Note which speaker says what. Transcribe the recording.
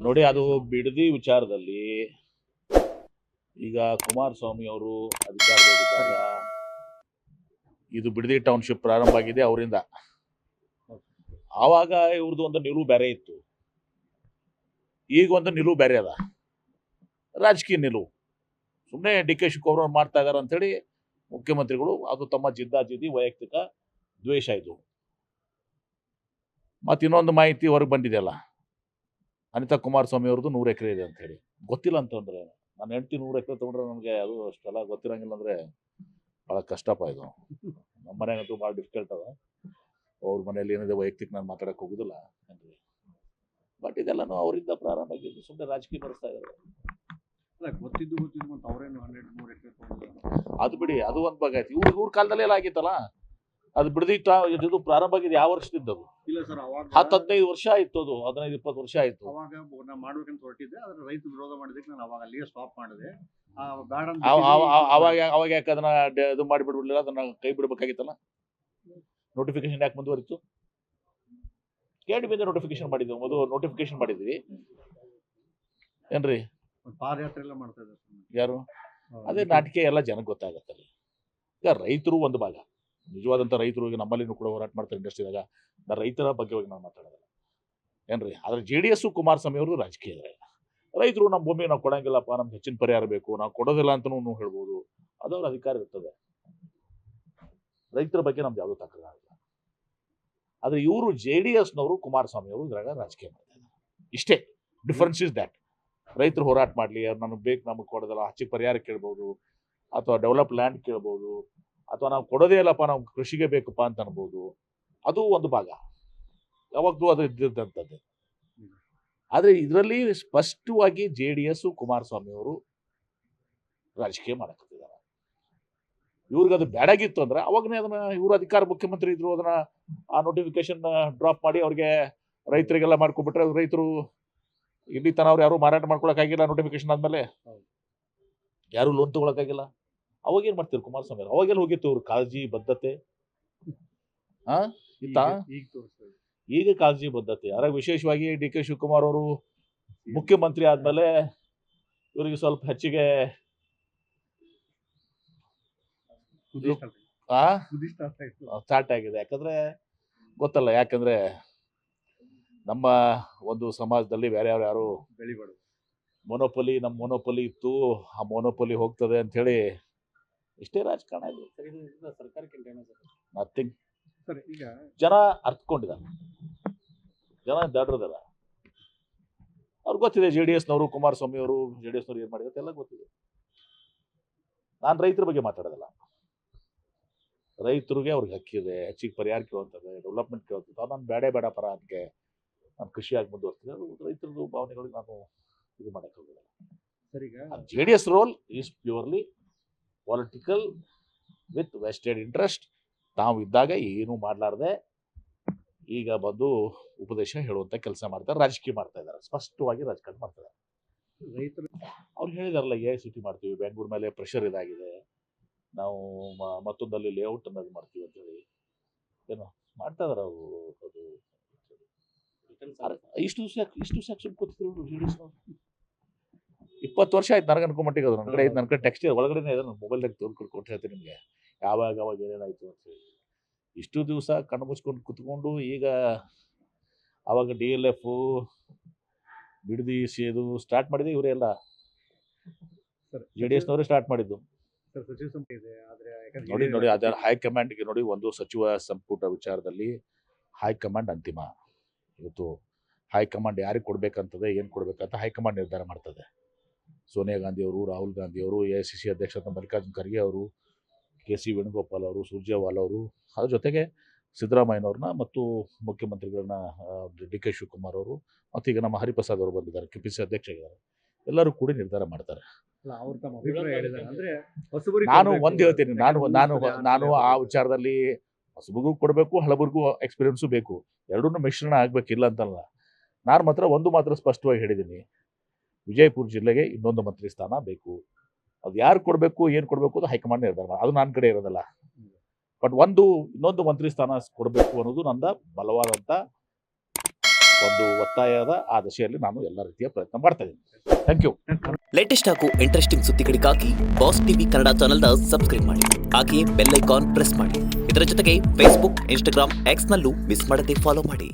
Speaker 1: ನೋಡಿ, ಅದು ಬಿಡದಿ ವಿಚಾರದಲ್ಲಿ ಈಗ ಕುಮಾರಸ್ವಾಮಿ ಅವರು ಅಧಿಕಾರದಲ್ಲಿದ್ದಾಗ ಇದು ಬಿಡದಿ ಟೌನ್ಶಿಪ್ ಪ್ರಾರಂಭ ಆಗಿದೆ ಅವರಿಂದ. ಆವಾಗ ಇವ್ರದ್ದು ಒಂದು ನಿಲುವು ಬೇರೆ ಇತ್ತು, ಈಗ ಒಂದು ನಿಲುವು ಬೇರೆ ಅದ, ರಾಜಕೀಯ ನಿಲುವು. ಸುಮ್ಮನೆ ಡಿ ಕೆ ಶಿವಕುಮಾರ್ ಮಾಡ್ತಾ ಇದಾರೆ ಅಂತೇಳಿ ಮುಖ್ಯಮಂತ್ರಿಗಳು, ಅದು ತಮ್ಮ ಜಿದ್ದಾಜಿದ್ದಿ ವೈಯಕ್ತಿಕ ದ್ವೇಷ ಇದು. ಮತ್ತು ಇನ್ನೊಂದು ಮಾಹಿತಿ ಹೊರಗೆ ಬಂದಿದೆಯಲ್ಲ, ಅನಿತಾ ಕುಮಾರಸ್ವಾಮಿ ಅವ್ರದ್ದು 100 ಎಕರೆ ಇದೆ ಅಂತ ಹೇಳಿ. ಗೊತ್ತಿಲ್ಲ ಅಂತಂದ್ರೆ, ನನ್ನ ಹೆಂಡತಿ 100 ಎಕರೆ ತೊಗೊಂಡ್ರೆ ನನಗೆ ಅದು ಅಷ್ಟೆಲ್ಲ ಗೊತ್ತಿರಂಗಿಲ್ಲ ಅಂದರೆ ಭಾಳ ಕಷ್ಟಪ್ಪ ಇದು. ನಮ್ಮ ಮನೆಗಂತೂ ಭಾಳ ಡಿಫಿಕಲ್ಟ್ ಅದ. ಅವ್ರ ಮನೇಲಿ ಏನಿದೆ ವೈಯಕ್ತಿಕ ನಾನು ಮಾತಾಡಕ್ಕೆ ಹೋಗೋದಿಲ್ಲ ಅಂದರೆ, ಬಟ್ ಇದೆಲ್ಲನೂ ಅವರಿಂದ ಪ್ರಾರಂಭ ಆಗಿದ್ದು. ಸುಮ್ಮನೆ ರಾಜಕೀಯ ಬರೆಸ್ತಾ ಇದ್ದಾರೆ.
Speaker 2: ಗೊತ್ತಿದ್ದು ಮತ್ತು ಅವರೇನು 100 ಎಕರೆ
Speaker 1: ಅದು ಬಿಡಿ, ಅದು ಒಂದು ಭಾಗ ಆಯ್ತು. ಇವ್ರ ಕಾಲದಲ್ಲೇ ಎಲ್ಲ ಆಗಿತ್ತಲ್ಲ, ಅದು ಬಿಡದಿ ಇದು ಪ್ರಾರಂಭ ಆಗಿದೆ. ಯಾವ ವರ್ಷದಿಂದ ಅದು?
Speaker 2: ಇಲ್ಲ ಸರ್, ಅವಾಗ
Speaker 1: 10-15 ವರ್ಷ ಆಯ್ತು, ಅದು 15-20 ವರ್ಷ ಆಯ್ತು.
Speaker 2: ಅವಾಗ ನಾನು ಮಾಡ್ಬೇಕಂತ ಹೊರಟಿದ್ದೆ, ಆದ್ರೆ ರೈತರು ವಿರೋಧ ಮಾಡಿದಕ್ಕೆ ನಾನು ಅವಾಗ ಅಲ್ಲಿಗೆ ಸ್ಟಾಪ್ ಮಾಡಿದೆ. ಬೇಡ
Speaker 1: ಅವಾಗ ಯಾಕೆ ಅದನ್ನ ಇದು ಮಾಡಿಬಿಡ್ಬಿಡ್ಲಿಲ್ಲ, ಅದನ್ನ ಕೈ ಬಿಡ್ಬೇಕಾಗಿತ್ತಲ್ಲ. ನೋಟಿಫಿಕೇಶನ್ ಯಾಕೆ ಮುಂದುವರಿತು? KDB ನೋಟಿಫಿಕೇಶನ್ ಮಾಡಿದ್ವಿ, ಮೊದಲು ನೋಟಿಫಿಕೇಶನ್ ಮಾಡಿದ್ವಿ ಏನ್ರಿ?
Speaker 2: ಪಾದಯಾತ್ರೆ ಎಲ್ಲ ಮಾಡ್ತಾ ಇದ್ದಾರೆ.
Speaker 1: ಯಾರು? ಅದೇ ನಾಟಿಕೆ ಎಲ್ಲ ಜನಕ್ಕೆ ಗೊತ್ತಾಗತ್ತಲ್ಲ. ಈಗ ರೈತರು ಒಂದು ಭಾಗ, ನಿಜವಾದಂಥ ರೈತರು ಈಗ ನಮ್ಮಲ್ಲಿನೂ ಕೂಡ ಹೋರಾಟ ಮಾಡ್ತಾರೆ ಇಂಡಸ್ಟ್ರಿದಾಗ. ನಾನು ರೈತರ ಬಗ್ಗೆ ಹೋಗಿ ನಾನು ಮಾತಾಡೋದಿಲ್ಲ ಏನ್ರಿ. ಆದರೆ JDS ಕುಮಾರಸ್ವಾಮಿ ಅವರು ರಾಜಕೀಯ ಇದ್ದಾರೆ. ರೈತರು ನಮ್ಮ ಭೂಮಿ ನಾವು ಕೊಡಂಗಿಲ್ಲಪ್ಪ, ನಮ್ಗೆ ಹೆಚ್ಚಿನ ಪರಿಹಾರ ಬೇಕು, ನಾವು ಕೊಡೋದಿಲ್ಲ ಅಂತಲೂ ಹೇಳ್ಬೋದು, ಅದವ್ರ ಅಧಿಕಾರ ಇರ್ತದೆ. ರೈತರ ಬಗ್ಗೆ ನಮ್ದು ಯಾವುದೂ ತಕರಾರಿಲ್ಲ. ಆದರೆ ಇವರು JDSನವರು ಕುಮಾರಸ್ವಾಮಿ ಅವರು ಇದ್ರಾಗ ರಾಜಕೀಯ ಮಾಡ್ತಾ ಇದ್ದಾರೆ. ಇಷ್ಟೇ ಡಿಫ್ರೆನ್ಸ್ ಇಸ್ ದ್ಯಾಟ್. ರೈತರು ಹೋರಾಟ ಮಾಡಲಿ, ನಮಗೆ ಬೇಕು, ನಮಗೆ ಕೊಡೋದಿಲ್ಲ, ಹೆಚ್ಚಿಗೆ ಪರಿಹಾರ ಕೇಳ್ಬೋದು, ಅಥವಾ ಡೆವಲಪ್ ಲ್ಯಾಂಡ್ ಕೇಳ್ಬೋದು, ಅಥವಾ ನಾವು ಕೊಡೋದೇ ಇಲ್ಲಪ್ಪ, ನಾವು ಕೃಷಿಗೆ ಬೇಕಪ್ಪ ಅಂತ ಅನ್ಬೋದು. ಅದು ಒಂದು ಭಾಗ, ಯಾವಾಗಲೂ ಅದು ಇದ್ದಿದ್ದಂಥದ್ದು. ಆದರೆ ಇದರಲ್ಲಿ ಸ್ಪಷ್ಟವಾಗಿ JDS ಕುಮಾರಸ್ವಾಮಿ ಅವರು ರಾಜಕೀಯ ಮಾಡಕತ್ತಿದ್ದಾರೆ. ಇವ್ರಿಗೆ ಅದು ಬೇಡಾಗಿತ್ತು ಅಂದ್ರೆ ಅವಾಗನೇ ಅದನ್ನ ಇವರು ಅಧಿಕಾರ ಮುಖ್ಯಮಂತ್ರಿ ಇದ್ರು, ಅದನ್ನ ಆ ನೋಟಿಫಿಕೇಶನ್ ಡ್ರಾಪ್ ಮಾಡಿ ಅವ್ರಿಗೆ ರೈತರಿಗೆಲ್ಲ ಮಾಡ್ಕೊಬಿಟ್ರೆ, ರೈತರು ಇಲ್ಲಿ ತನ ಅವ್ರು ಯಾರು ಮಾರಾಟ ಮಾಡ್ಕೊಳಕ್ಕಾಗಿಲ್ಲ. ನೋಟಿಫಿಕೇಶನ್ ಆದ್ಮೇಲೆ ಯಾರು ಲೋನ್ ತಗೊಳಕ್ಕಾಗಿಲ್ಲ. ಅವಾಗ ಏನ್ ಮಾಡ್ತೀರಿ ಕುಮಾರಸ್ವಾಮಿ ಅವರು? ಅವಾಗೆಲ್ಲ ಹೋಗಿತ್ತು ಅವ್ರ ಕಾಳಜಿ ಬದ್ಧತೆ? ಈಗ ಕಾಳಜಿ ಬದ್ಧತೆ. ಅದ್ರಾಗ ವಿಶೇಷವಾಗಿ DK ಶಿವಕುಮಾರ್ ಅವರು ಮುಖ್ಯಮಂತ್ರಿ ಆದ್ಮೇಲೆ ಇವರಿಗೆ ಸ್ವಲ್ಪ ಹೆಚ್ಚಿಗೆ ಸ್ಟಾರ್ಟ್ ಆಗಿದೆ. ಯಾಕಂದ್ರೆ ಗೊತ್ತಲ್ಲ, ಯಾಕಂದ್ರೆ ನಮ್ಮ ಒಂದು ಸಮಾಜದಲ್ಲಿ ಬೇರೆ ಯಾರು
Speaker 2: ಬೆಳಿಬಾರ್ದು,
Speaker 1: ಮೊನೋಪಲಿ, ನಮ್ಮ ಮೊನೋಪಲಿ ಇತ್ತು, ಆ ಮೊನೋಪಲಿ ಹೋಗ್ತದೆ ಅಂತ ಹೇಳಿ ಇಷ್ಟೇ ರಾಜಕಾರಣ ಇದೆ.
Speaker 2: ಸರ್ಕಾರಕ್ಕೆ
Speaker 1: ನಥಿಂಗ್.
Speaker 2: ಸರ್, ಈಗ
Speaker 1: ಜನ ಅರ್ಥಕೊಂಡಿದ್ದಾರೆ, ಜನ ದಡ್ರದಲ್ಲ. ಅವ್ರಿಗೆ ಗೊತ್ತಿದೆ JDSನವರು, ಕುಮಾರಸ್ವಾಮಿ ಅವರು JDSನವ್ರು ಏನ್ ಮಾಡಿದ್ರೆ ಎಲ್ಲ ಗೊತ್ತಿದೆ. ನಾನು ರೈತರ ಬಗ್ಗೆ ಮಾತಾಡೋದಿಲ್ಲ. ರೈತರಿಗೆ ಅವ್ರಿಗೆ ಹಕ್ಕಿದೆ, ಹೆಚ್ಚಿಗೆ ಪರಿಹಾರ ಕೇಳುವಂಥದ್ದು, ಡೆವಲಪ್ಮೆಂಟ್ ಕೇಳುವಂಥದ್ದು. ನಾನು ಬೇಡ ಪರ ಅದಕ್ಕೆ ನಾನು ಕೃಷಿಯಾಗಿ ಮುಂದುವರ್ತೀನಿ. ಅದು ರೈತರದ್ದು ಭಾವನೆಗಳಿಗೆ ನಾನು ಇದು ಮಾಡಕ್ಕೆ ಹೋಗೋದಿಲ್ಲ.
Speaker 2: ಸರ್, ಈಗ
Speaker 1: JDS role is purely political with vested interest. ತಾವು ಇದ್ದಾಗ ಏನು ಮಾಡಲಾರ್ದೆ ಈಗ ಬಂದು ಉಪದೇಶ ಹೇಳುವಂಥ ಕೆಲಸ ಮಾಡ್ತಾರೆ, ರಾಜಕೀಯ ಮಾಡ್ತಾ ಇದ್ದಾರೆ, ಸ್ಪಷ್ಟವಾಗಿ ರಾಜಕಾರಣ ಮಾಡ್ತಾ ಇದ್ದಾರೆ.
Speaker 2: ರೈತರು
Speaker 1: ಅವ್ರು ಹೇಳಿದಾರಲ್ಲ, AICT ಮಾಡ್ತೀವಿ, ಬೆಂಗಳೂರು ಮೇಲೆ ಪ್ರೆಷರ್ ಇದಾಗಿದೆ, ನಾವು ಮತ್ತೊಂದಲ್ಲಿ ಲೇಔಟ್ ಅನ್ನೋದು ಮಾಡ್ತೀವಿ ಅಂತೇಳಿ ಏನೋ ಮಾಡ್ತಾ ಇದಾರೆ ಅವರು. ಅದು ಇಷ್ಟು ದಿವಸ ಸುಮ್ಮನೆ ಕೂತಿದ್ರು JDSನವ್ರು. 20 ವರ್ಷ ಆಯ್ತು ನನಗೆ ಅನ್ಕೊಂಬಟ್ಟಿಗೆ. ಅದು ನನ್ನ ಕಡೆ ನನ್ನ ಕಡೆ ಟೆಕ್ಸ್ಟ್ ಒಳಗಡೆನೇ ಇದೆ, ನನ್ನ ಮೊಬೈಲ್ದಾಗ ಕೊಟ್ಟು ಹೇಳ್ತೀನಿ ನಿಮಗೆ ಯಾವಾಗ ಏನೇನಾಯ್ತು ಅಂತ ಹೇಳಿ. ಇಷ್ಟು ದಿವಸ ಕಣ್ಣು ಮುಚ್ಕೊಂಡು ಕುತ್ಕೊಂಡು ಈಗ ಅವಾಗ DLF ಬಿಡದಿ ಇದು ಸ್ಟಾರ್ಟ್ ಮಾಡಿದೆ ಇವರೇ ಎಲ್ಲ, JDSನವರೇ ಸ್ಟಾರ್ಟ್ ಮಾಡಿದ್ದು.
Speaker 2: ಸಚಿವ ಸಂಪುಟ ಇದೆ,
Speaker 1: ನೋಡಿ ಅದೇ ಹೈಕಮಾಂಡ್ಗೆ ನೋಡಿ, ಒಂದು ಸಚಿವ ಸಂಪುಟ ವಿಚಾರದಲ್ಲಿ ಹೈಕಮಾಂಡ್ ಅಂತಿಮ. ಇವತ್ತು ಹೈಕಮಾಂಡ್ ಯಾರಿಗೆ ಕೊಡ್ಬೇಕಂತದೆ, ಏನು ಕೊಡ್ಬೇಕಂತ ಹೈಕಮಾಂಡ್ ನಿರ್ಧಾರ ಮಾಡ್ತದೆ. ಸೋನಿಯಾ ಗಾಂಧಿ ಅವರು, ರಾಹುಲ್ ಗಾಂಧಿ ಅವರು, AICC ಅಧ್ಯಕ್ಷ ಮಲ್ಲಿಕಾರ್ಜುನ್ ಖರ್ಗೆ ಅವರು, KC ವೇಣುಗೋಪಾಲ್ ಅವರು, ಸುರ್ಜೇವಾಲಾ ಅವರು, ಅದ್ರ ಜೊತೆಗೆ ಸಿದ್ದರಾಮಯ್ಯನವ್ರನ್ನ ಮತ್ತು ಮುಖ್ಯಮಂತ್ರಿಗಳನ್ನ DK ಶಿವಕುಮಾರ್ ಅವರು, ಮತ್ತು ಈಗ ನಮ್ಮ ಹರಿಪ್ರಸಾದ್ ಅವರು ಬಂದಿದ್ದಾರೆ, KPCC ಅಧ್ಯಕ್ಷ ಆಗಿದ್ದಾರೆ. ಎಲ್ಲರೂ ಕೂಡಿ ನಿರ್ಧಾರ ಮಾಡ್ತಾರೆ. ನಾನು ಒಂದು ಹೇಳ್ತೀನಿ, ನಾನು ಆ ವಿಚಾರದಲ್ಲಿ ಹೊಸಬರಿಗೂ ಕೊಡಬೇಕು, ಹಳಬರಿಗೂ ಎಕ್ಸ್ಪೀರಿಯನ್ಸು ಬೇಕು, ಎರಡನ್ನೂ ಮಿಶ್ರಣ ಆಗ್ಬೇಕಿಲ್ಲ ಅಂತಲ್ಲ. ನಾನು ಮಾತ್ರ ಸ್ಪಷ್ಟವಾಗಿ ಹೇಳಿದ್ದೀನಿ, ವಿಜಯಪುರ ಜಿಲ್ಲೆಗೆ ಇನ್ನೊಂದು ಮಂತ್ರಿ ಸ್ಥಾನ ಬೇಕು. ಅದು ಯಾರು ಕೊಡಬೇಕು, ಏನು ಕೊಡಬೇಕು ಅದು ಹೈಕಮಾಂಡ್ ನಿರ್ಧಾರ ಮಾಡಿ, ಅದು ನನ್ನ ಕಡೆ ಇರೋದಲ್ಲ. ಬಟ್ ಇನ್ನೊಂದು ಮಂತ್ರಿ ಸ್ಥಾನ ಕೊಡಬೇಕು ಅನ್ನೋದು ನನ್ನ ಬಲವಾದಂಥ ಒಂದು ಒತ್ತಾಯದ ಆ ದಿಶೆಯಲ್ಲಿ ನಾನು ಎಲ್ಲ ರೀತಿಯ ಪ್ರಯತ್ನ ಮಾಡ್ತಾ ಇದ್ದೀನಿ. Thank you.
Speaker 3: ಲೇಟೆಸ್ಟ್ ಹಾಗೂ ಇಂಟ್ರೆಸ್ಟಿಂಗ್ ಸುದ್ದಿಗಳಿಗಾಗಿ ಬಾಸ್ ಟಿವಿ ಕನ್ನಡ ಚಾನೆಲ್ನ ಸಬ್ಸ್ಕ್ರೈಬ್ ಮಾಡಿ. ಹಾಗೆಯೇ ಬೆಲ್ ಐಕಾನ್ ಪ್ರೆಸ್ ಮಾಡಿ. ಇದರ ಜೊತೆಗೆ ಫೇಸ್ಬುಕ್, ಇನ್ಸ್ಟಾಗ್ರಾಮ್, ಎಕ್ಸ್ನಲ್ಲೂ ಮಿಸ್ ಮಾಡದೆ ಫಾಲೋ ಮಾಡಿ.